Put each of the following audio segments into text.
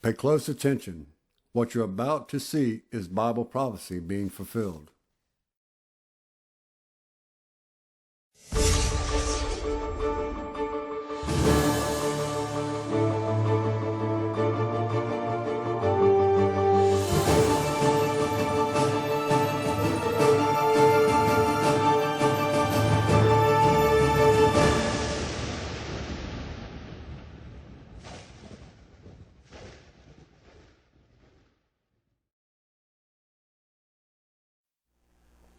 Pay close attention. What you're about to see is Bible prophecy being fulfilled.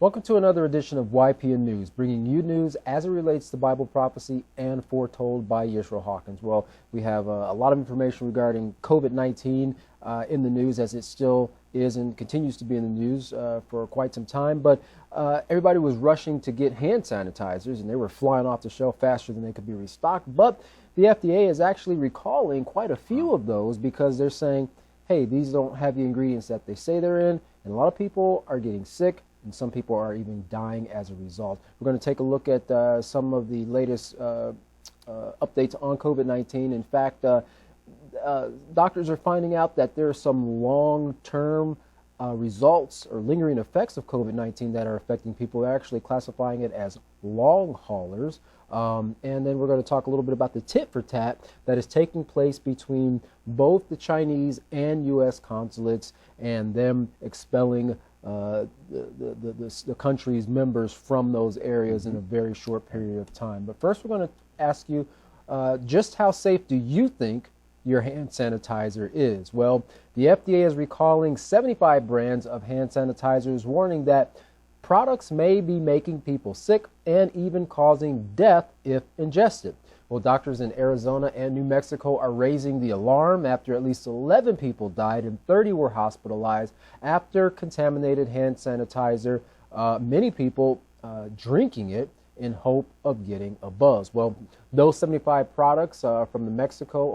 Welcome to another edition of YPN News, bringing you news as it relates to Bible prophecy and foretold by Yisrael Hawkins. Well, we have a lot of information regarding COVID-19 in the news, as it still is and continues to be in the news for quite some time. But everybody was rushing to get hand sanitizers, and they were flying off the shelf faster than they could be restocked. But the FDA is actually recalling quite a few of those because they're saying, hey, these don't have the ingredients that they say they're in, and a lot of people are getting sick, and some people are even dying as a result. We're going to take a look at some of the latest updates on COVID-19. In fact, doctors are finding out that there are some long-term results or lingering effects of COVID-19 that are affecting people. They're actually classifying it as long haulers. And then we're going to talk a little bit about the tit-for-tat that is taking place between both the Chinese and U.S. consulates and them expelling the country's members from those areas in a very short period of time. But first, we're going to ask you just how safe do you think your hand sanitizer is? Well, the FDA is recalling 75 brands of hand sanitizers, warning that products may be making people sick and even causing death if ingested. Well, doctors in Arizona and New Mexico are raising the alarm after at least 11 people died and 30 were hospitalized after contaminated hand sanitizer, many people drinking it in hope of getting a buzz. Well, those 75 products from Mexico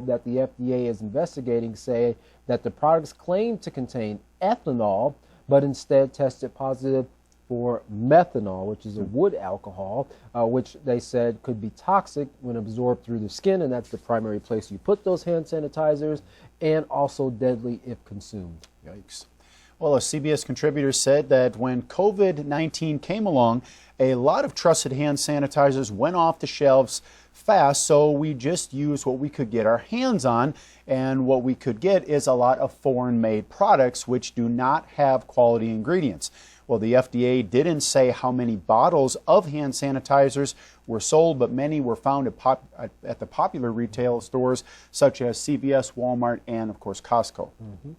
that the FDA is investigating say that the products claim to contain ethanol, but instead tested positive for methanol, which is a wood alcohol, which they said could be toxic when absorbed through the skin, and that's the primary place you put those hand sanitizers, and also deadly if consumed. Yikes. Well, a CBS contributor said that when COVID-19 came along, a lot of trusted hand sanitizers went off the shelves fast, so we just used what we could get our hands on, and what we could get is a lot of foreign-made products which do not have quality ingredients. Well, the FDA didn't say how many bottles of hand sanitizers were sold, but many were found at the popular retail stores such as CVS, Walmart, and of course Costco. Mm-hmm.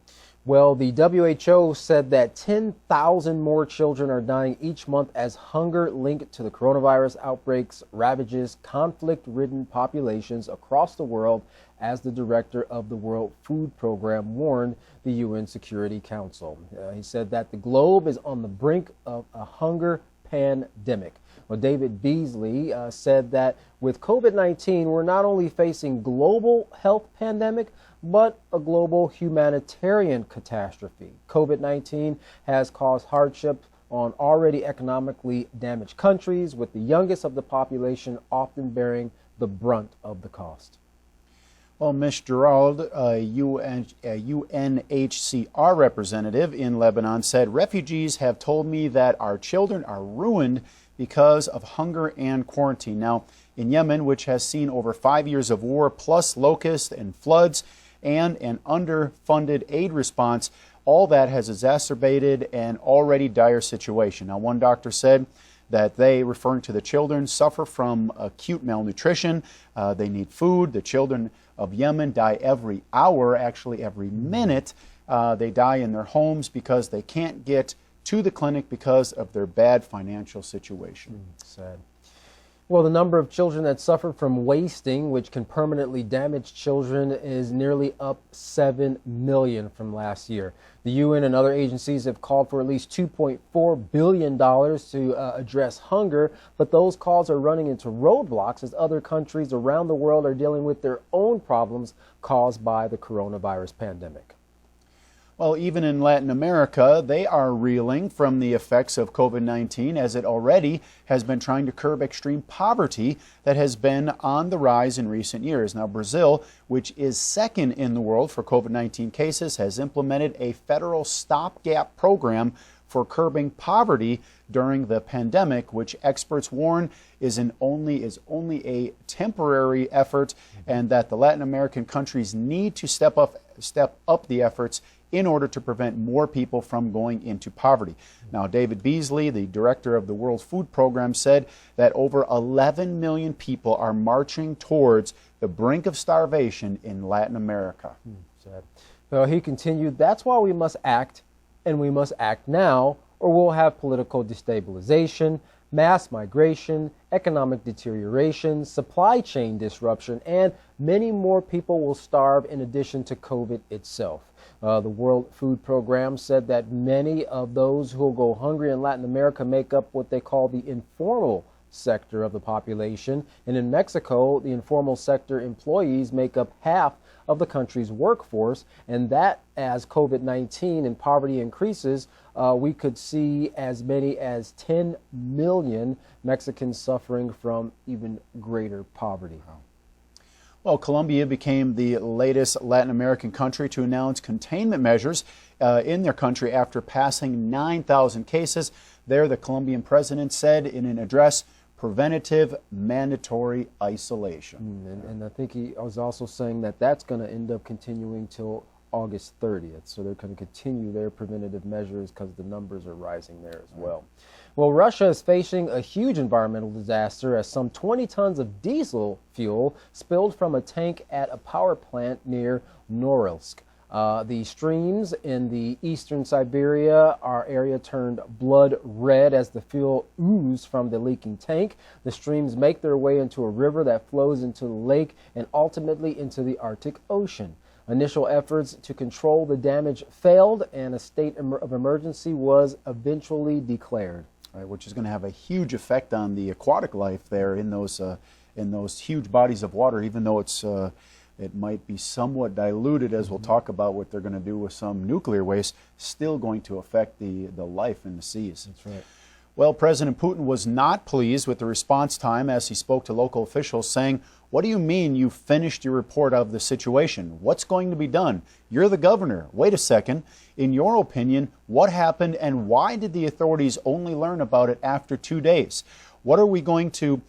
Well, the WHO said that 10,000 more children are dying each month as hunger linked to the coronavirus outbreaks ravages conflict-ridden populations across the world, as the director of the World Food Program warned the UN Security Council. He said that the globe is on the brink of a hunger pandemic. Well, David Beasley said that with COVID-19, we're not only facing global health pandemic, but a global humanitarian catastrophe. COVID-19 has caused hardship on already economically damaged countries, with the youngest of the population often bearing the brunt of the cost. Well, Ms. Gerald, a UNHCR representative in Lebanon, said refugees have told me that our children are ruined because of hunger and quarantine. Now, in Yemen, which has seen over 5 years of war, plus locusts and floods, and an underfunded aid response, all that has exacerbated an already dire situation. Now, one doctor said that they, referring to the children, suffer from acute malnutrition. They need food. The children of Yemen die every hour, actually every minute. They die in their homes because they can't get to the clinic because of their bad financial situation. Sad. Well, the number of children that suffer from wasting, which can permanently damage children, is nearly up 7 million from last year. The UN and other agencies have called for at least $2.4 billion to address hunger, but those calls are running into roadblocks as other countries around the world are dealing with their own problems caused by the coronavirus pandemic. Well, even in Latin America, they are reeling from the effects of COVID-19 as it already has been trying to curb extreme poverty that has been on the rise in recent years. Now, Brazil, which is second in the world for COVID-19 cases, has implemented a federal stopgap program for curbing poverty during the pandemic, which experts warn is only a temporary effort, and that the Latin American countries need to step up the efforts in order to prevent more people from going into poverty. Now, David Beasley, the director of the World Food Program, said that over 11 million people are marching towards the brink of starvation in Latin America. Sad. Well, he continued, that's why we must act, and we must act now, or we'll have political destabilization, mass migration, economic deterioration, supply chain disruption, and many more people will starve in addition to COVID itself. The World Food Program said that many of those who will go hungry in Latin America make up what they call the informal sector of the population. And in Mexico, the informal sector employees make up half of the country's workforce, and that as COVID-19 and poverty increases, we could see as many as 10 million Mexicans suffering from even greater poverty. Well, Colombia became the latest Latin American country to announce containment measures in their country after passing 9,000 cases. There, the Colombian president said in an address, preventative mandatory isolation. And I think he was also saying that that's going to end up continuing till August 30th. So they're going to continue their preventative measures because the numbers are rising there as well. Well, Russia is facing a huge environmental disaster as some 20 tons of diesel fuel spilled from a tank at a power plant near Norilsk. The streams in the eastern Siberia area turned blood red as the fuel oozed from the leaking tank. The streams make their way into a river that flows into the lake and ultimately into the Arctic Ocean. Initial efforts to control the damage failed, and a state of emergency was eventually declared. Right, which is going to have a huge effect on the aquatic life there in those huge bodies of water, even though it might be somewhat diluted, as we'll talk about what they're going to do with some nuclear waste, still going to affect the life in the seas. That's right. Well, President Putin was not pleased with the response time as he spoke to local officials, saying, "What do you mean you finished your report of the situation? What's going to be done? You're the governor. Wait a second. In your opinion, what happened and why did the authorities only learn about it after 2 days? Are we going to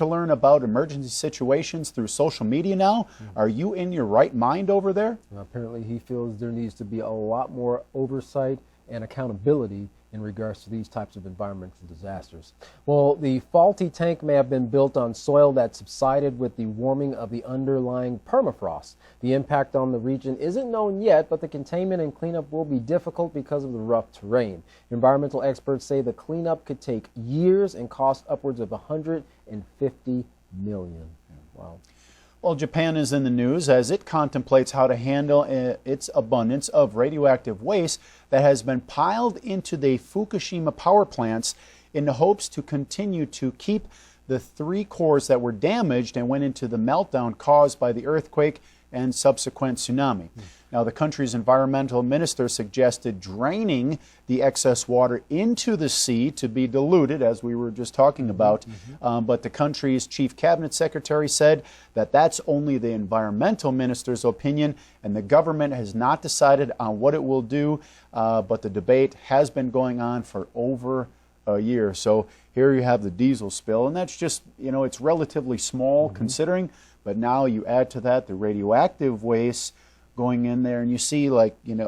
learn about emergency situations through social media now? Are you in your right mind over there?" Well, apparently he feels there needs to be a lot more oversight and accountability in regards to these types of environmental disasters. Well, the faulty tank may have been built on soil that subsided with the warming of the underlying permafrost. The impact on the region isn't known yet, but the containment and cleanup will be difficult because of the rough terrain. Environmental experts say the cleanup could take years and cost upwards of $150 million. Wow. Well, Japan is in the news as it contemplates how to handle its abundance of radioactive waste that has been piled into the Fukushima power plants in the hopes to continue to keep the 3 cores that were damaged and went into the meltdown caused by the earthquake and subsequent tsunami. Now, the country's environmental minister suggested draining the excess water into the sea to be diluted, as we were just talking about. But the country's chief cabinet secretary said that that's only the environmental minister's opinion, and the government has not decided on what it will do. But the debate has been going on for over a year. So here you have the diesel spill, and that's just, it's relatively small considering, but now you add to that the radioactive waste going in there, and you see, like, here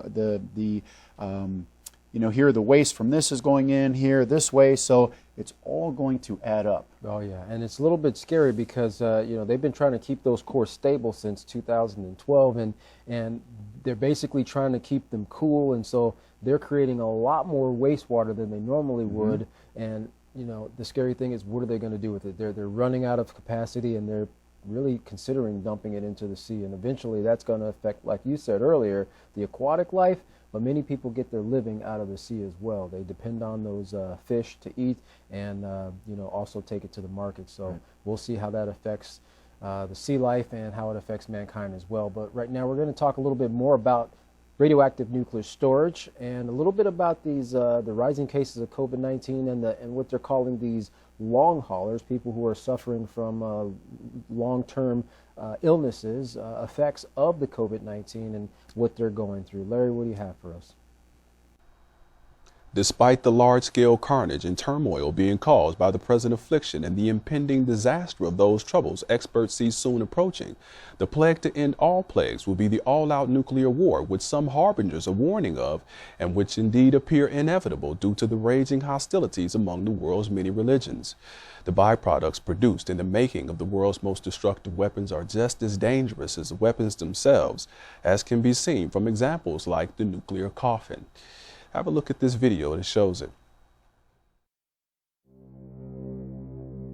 the waste from this is going in here this way, so it's all going to add up. Oh yeah, and it's a little bit scary because they've been trying to keep those cores stable since 2012, and they're basically trying to keep them cool, and so they're creating a lot more wastewater than they normally would. And the scary thing is, what are they going to do with it? They're running out of capacity, and they're really considering dumping it into the sea, and eventually that's going to affect, like you said earlier, the aquatic life, but many people get their living out of the sea as well. They depend on those fish to eat and also take it to the market. So we'll see how that affects the sea life and how it affects mankind as well. But right now we're going to talk a little bit more about radioactive nuclear storage, and a little bit about these the rising cases of COVID-19 and what they're calling these long haulers, people who are suffering from long-term illnesses, effects of the COVID-19, and what they're going through. Larry, what do you have for us? Despite the large-scale carnage and turmoil being caused by the present affliction and the impending disaster of those troubles experts see soon approaching, the plague to end all plagues will be the all-out nuclear war, which some harbingers are warning of, and which indeed appear inevitable due to the raging hostilities among the world's many religions. The byproducts produced in the making of the world's most destructive weapons are just as dangerous as the weapons themselves, as can be seen from examples like the nuclear coffin. Have a look at this video that shows it.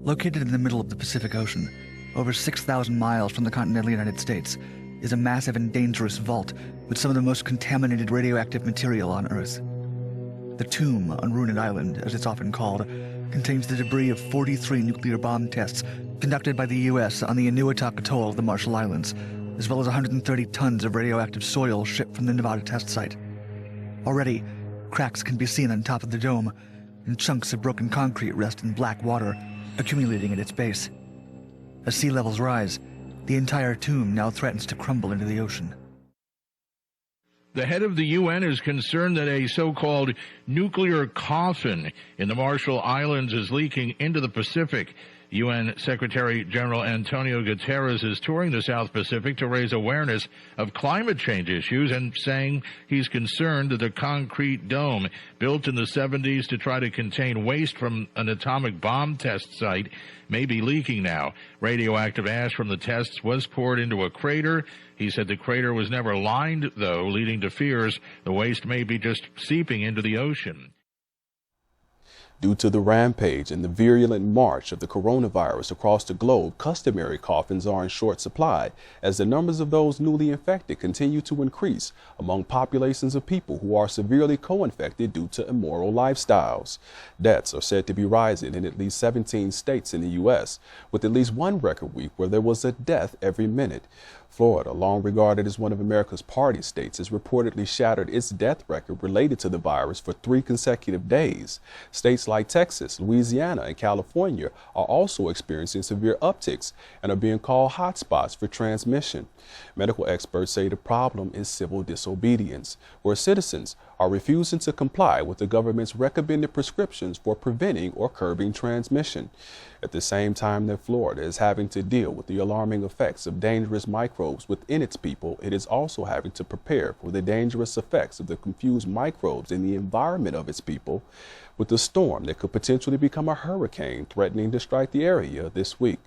Located in the middle of the Pacific Ocean, over 6,000 miles from the continental United States, is a massive and dangerous vault with some of the most contaminated radioactive material on Earth. The tomb on Ruined Island, as it's often called, contains the debris of 43 nuclear bomb tests conducted by the U.S. on the Inuiatak Atoll of the Marshall Islands, as well as 130 tons of radioactive soil shipped from the Nevada test site. Already, cracks can be seen on top of the dome, and chunks of broken concrete rest in black water, accumulating at its base. As sea levels rise, the entire tomb now threatens to crumble into the ocean. The head of the UN is concerned that a so-called nuclear coffin in the Marshall Islands is leaking into the Pacific. UN Secretary General Antonio Guterres is touring the South Pacific to raise awareness of climate change issues and saying he's concerned that the concrete dome built in the 70s to try to contain waste from an atomic bomb test site may be leaking now. Radioactive ash from the tests was poured into a crater. He said the crater was never lined, though, leading to fears the waste may be just seeping into the ocean. Due to the rampage and the virulent march of the coronavirus across the globe, customary coffins are in short supply as the numbers of those newly infected continue to increase among populations of people who are severely co-infected due to immoral lifestyles. Deaths are said to be rising in at least 17 states in the U.S., with at least one record week where there was a death every minute. Florida, long regarded as one of America's party states, has reportedly shattered its death record related to the virus for 3 consecutive days. States like Texas, Louisiana, and California are also experiencing severe upticks and are being called hotspots for transmission. Medical experts say the problem is civil disobedience, where citizens are refusing to comply with the government's recommended prescriptions for preventing or curbing transmission. At the same time that Florida is having to deal with the alarming effects of dangerous microbes within its people, it is also having to prepare for the dangerous effects of the confused microbes in the environment of its people, with a storm that could potentially become a hurricane threatening to strike the area this week.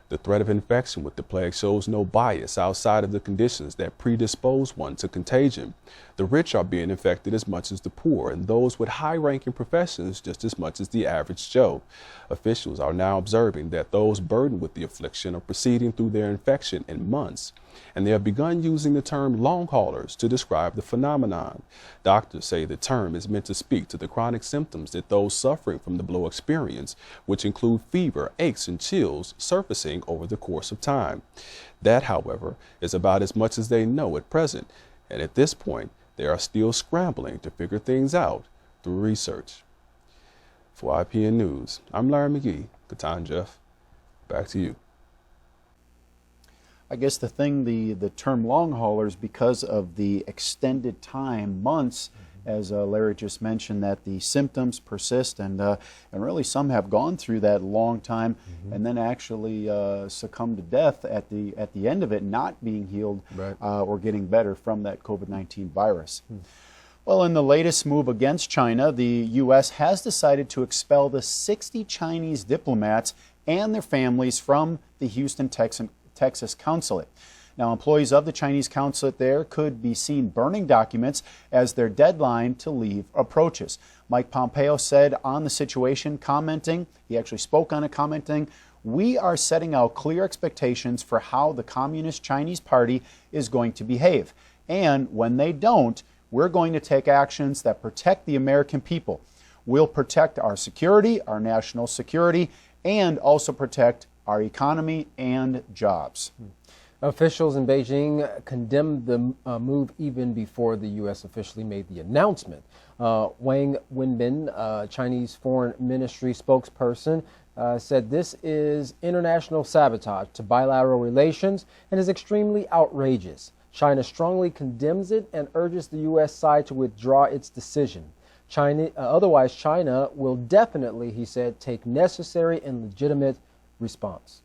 The threat of infection with the plague shows no bias outside of the conditions that predispose one to contagion. The rich are being infected as much as the poor, and those with high-ranking professions just as much as the average Joe. Officials are now observing that those burdened with the affliction are proceeding through their infection in months, and they have begun using the term long haulers to describe the phenomenon. Doctors say the term is meant to speak to the chronic symptoms that those suffering from the blow experience, which include fever, aches, and chills surfacing over the course of time. That, however, is about as much as they know at present, and at this point, they are still scrambling to figure things out through research. For YPN News, I'm Larry McGee. Katan Jeff, back to you. I guess the thing, the term long haulers, because of the extended time, months, as Larry just mentioned, that the symptoms persist, and really some have gone through that long time and then actually succumbed to death at the end of it, not being healed or getting better from that COVID-19 virus. Well, in the latest move against China, the U.S. has decided to expel the 60 Chinese diplomats and their families from the Houston, Texas consulate. Now, employees of the Chinese consulate there could be seen burning documents as their deadline to leave approaches. Mike Pompeo said on the situation, commenting, he actually spoke on it, commenting, "We are setting out clear expectations for how the Communist Chinese Party is going to behave. And when they don't, we're going to take actions that protect the American people. We'll protect our security, our national security, and also protect our economy and jobs." Officials in Beijing condemned the move even before the U.S. officially made the announcement. Wang Wenbin, Chinese Foreign Ministry spokesperson, said this is international sabotage to bilateral relations and is extremely outrageous. China strongly condemns it and urges the U.S. side to withdraw its decision. Otherwise, China will definitely, he said, take necessary and legitimate response.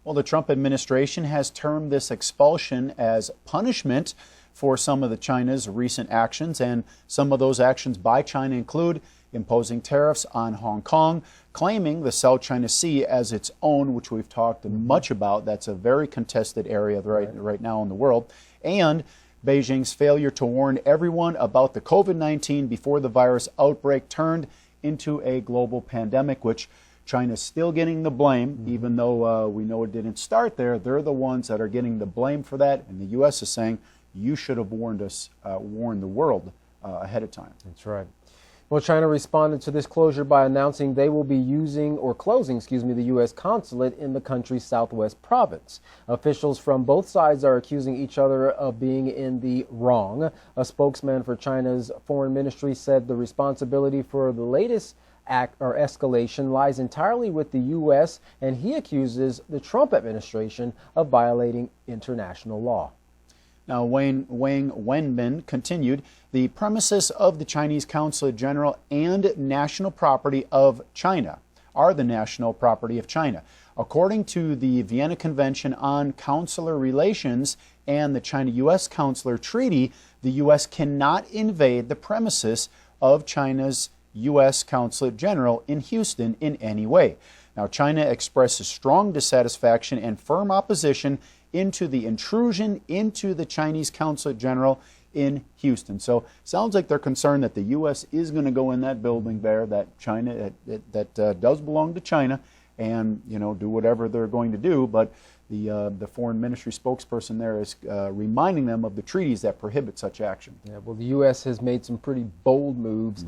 Well, the Trump administration has termed this expulsion as punishment for some of China's recent actions, and some of those actions by China include imposing tariffs on Hong Kong, claiming the South China Sea as its own, which we've talked much about. That's a very contested area right now in the world, and Beijing's failure to warn everyone about the COVID-19 before the virus outbreak turned into a global pandemic, which China's still getting the blame, even though we know it didn't start there. They're the ones that are getting the blame for that, and the U.S. is saying, you should have warned us, warned the world ahead of time. That's right. Well, China responded to this closure by announcing they will be closing the U.S. consulate in the country's southwest province. Officials from both sides are accusing each other of being in the wrong. A spokesman for China's foreign ministry said the responsibility for the latest escalation lies entirely with the U.S., and he accuses the Trump administration of violating international law. Now, Wang Wenbin continued, the premises of the Chinese Consulate General and national property of China are the national property of China. According to the Vienna Convention on Consular Relations and the China-U.S. Consular Treaty, the U.S. cannot invade the premises of China's U.S. Consulate General in Houston in any way. Now, China expresses strong dissatisfaction and firm opposition into the intrusion into the Chinese Consulate General in Houston. So, sounds like they're concerned that the U.S. is going to go in that building there, that China that does belong to China, and do whatever they're going to do. But the foreign ministry spokesperson there is reminding them of the treaties that prohibit such action. Yeah, well, the U.S. has made some pretty bold moves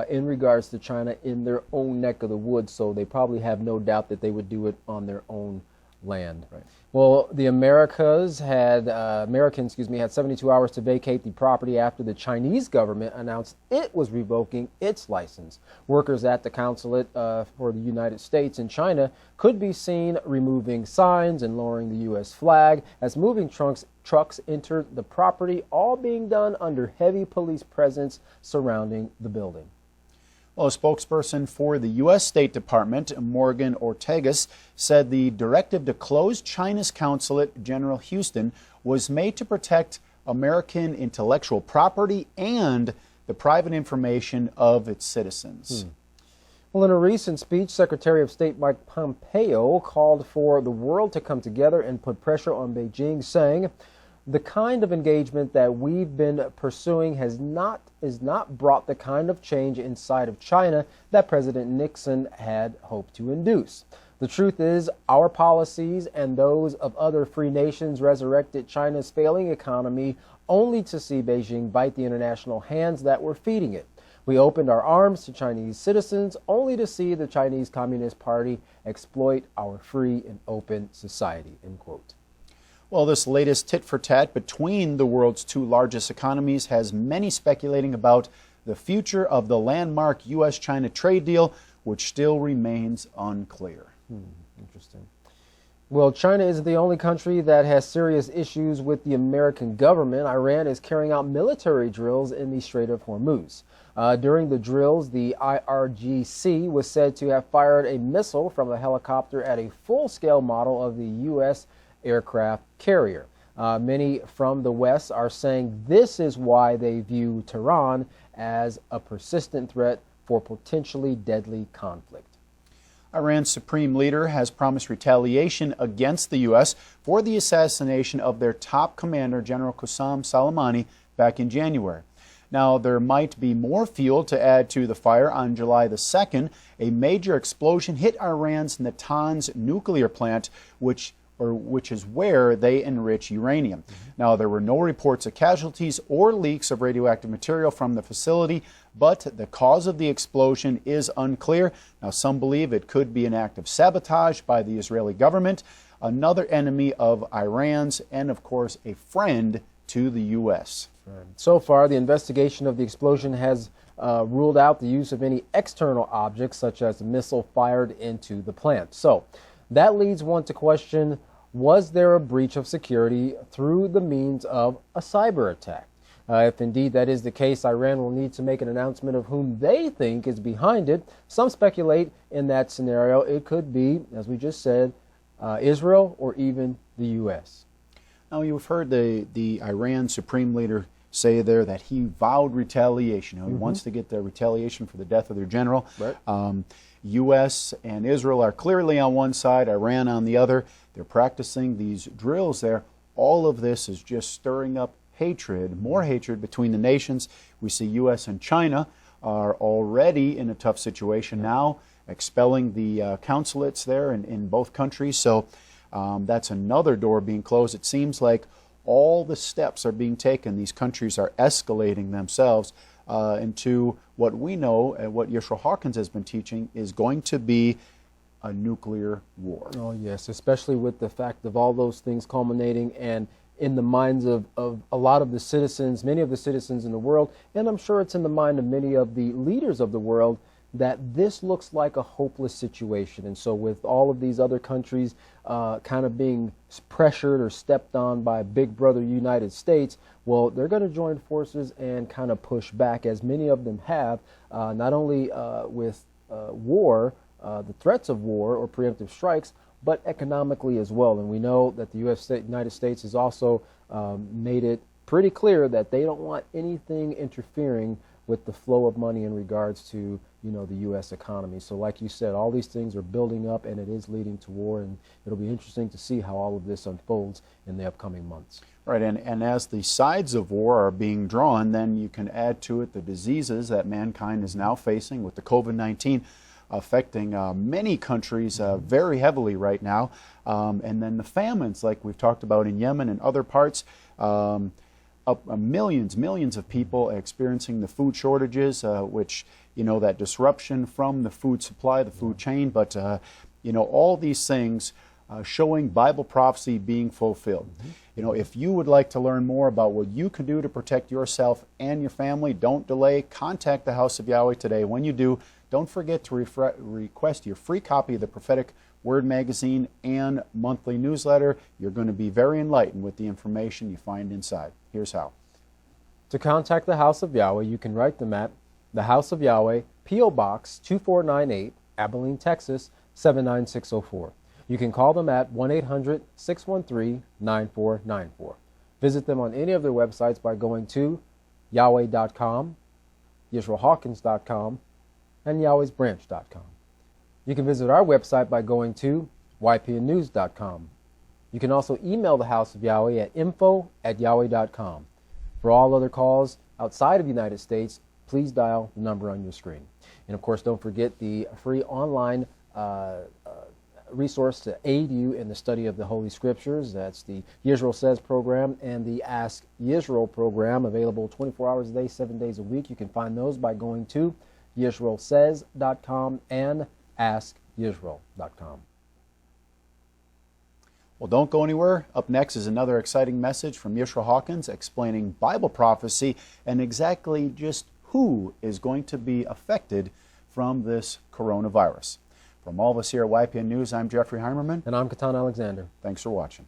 in regards to China in their own neck of the woods, so they probably have no doubt that they would do it on their own land. Right. Well, the Americans had 72 hours to vacate the property after the Chinese government announced it was revoking its license. Workers at the consulate for the United States in China could be seen removing signs and lowering the U.S. flag as moving trucks entered the property, all being done under heavy police presence surrounding the building. Well, a spokesperson for the U.S. State Department, Morgan Ortagus, said the directive to close China's Consulate General Houston was made to protect American intellectual property and the private information of its citizens. Well, in a recent speech, Secretary of State Mike Pompeo called for the world to come together and put pressure on Beijing, saying, the kind of engagement that we've been pursuing has not brought the kind of change inside of China that President Nixon had hoped to induce. The truth is, our policies and those of other free nations resurrected China's failing economy only to see Beijing bite the international hands that were feeding it. We opened our arms to Chinese citizens only to see the Chinese Communist Party exploit our free and open society, end quote. Well, this latest tit-for-tat between the world's two largest economies has many speculating about the future of the landmark U.S.-China trade deal, which still remains unclear. Interesting. Well, China isn't the only country that has serious issues with the American government. Iran is carrying out military drills in the Strait of Hormuz. During the drills, the IRGC was said to have fired a missile from a helicopter at a full-scale model of the U.S. aircraft carrier. Many from the West are saying this is why they view Tehran as a persistent threat for potentially deadly conflict. Iran's supreme leader has promised retaliation against the U.S. for the assassination of their top commander, General Qasem Soleimani, back in January. Now, there might be more fuel to add to the fire. On July the 2nd, a major explosion hit Iran's Natanz nuclear plant, which is where they enrich uranium. Now, there were no reports of casualties or leaks of radioactive material from the facility, but the cause of the explosion is unclear. Now, some believe it could be an act of sabotage by the Israeli government. another enemy of Iran's and, of course, a friend to the U.S. So far, the investigation of the explosion has ruled out the use of any external objects, such as a missile fired into the plant. So that leads one to question, was there a breach of security through the means of a cyber attack? If indeed that is the case, Iran will need to make an announcement of whom they think is behind it. Some speculate in that scenario it could be, as we just said, Israel or even the U.S. Now, you've heard the Iran supreme leader say there that he vowed retaliation. He wants to get the retaliation for the death of their general. Right. U.S. and Israel are clearly on one side, Iran on the other. They're practicing these drills there. All of this is just stirring up hatred, more hatred between the nations. We see U.S. and China are already in a tough situation now, expelling the consulates there in both countries. So that's another door being closed. It seems like all the steps are being taken. These countries are escalating themselves into what we know and what Yisrael Hawkins has been teaching is going to be a nuclear war. Oh, yes, especially with the fact of all those things culminating and in the minds of a lot of the citizens, many of the citizens in the world, and I'm sure it's in the mind of many of the leaders of the world, that this looks like a hopeless situation. And so with all of these other countries kind of being pressured or stepped on by Big Brother United States, well, they're going to join forces and kind of push back, as many of them have, not only with war, the threats of war or preemptive strikes, but economically as well. And we know that the United States has also made it pretty clear that they don't want anything interfering with the flow of money in regards to, the U.S. economy. So like you said, all these things are building up and it is leading to war, and it'll be interesting to see how all of this unfolds in the upcoming months. Right, and as the sides of war are being drawn, then you can add to it the diseases that mankind is now facing with the COVID-19 affecting many countries very heavily right now. And then the famines, like we've talked about in Yemen and other parts, millions of people experiencing the food shortages, which, that disruption from the food supply, the food chain, but, all these things showing Bible prophecy being fulfilled. If you would like to learn more about what you can do to protect yourself and your family, don't delay. Contact the House of Yahweh today. When you do, don't forget to request your free copy of the Prophetic Word magazine and monthly newsletter. You're going to be very enlightened with the information you find inside. Here's how. To contact the House of Yahweh, you can write them at the House of Yahweh, P.O. Box 2498, Abilene, Texas 79604. You can call them at 1-800-613-9494. Visit them on any of their websites by going to Yahweh.com, YisraelHawkins.com, and Yahweh'sBranch.com. You can visit our website by going to YPNnews.com. You can also email the House of Yahweh at info@yahweh.com. For all other calls outside of the United States, please dial the number on your screen. And of course, don't forget the free online resource to aid you in the study of the Holy Scriptures. That's the Yisrael Says program and the Ask Yisrael program, available 24 hours a day, 7 days a week. You can find those by going to YisraelSays.com and AskYisrael.com. Well, don't go anywhere. Up next is another exciting message from Yisrael Hawkins explaining Bible prophecy and exactly just who is going to be affected from this coronavirus. From all of us here at YPN News, I'm Jeffrey Heimerman. And I'm Katan Alexander. Thanks for watching.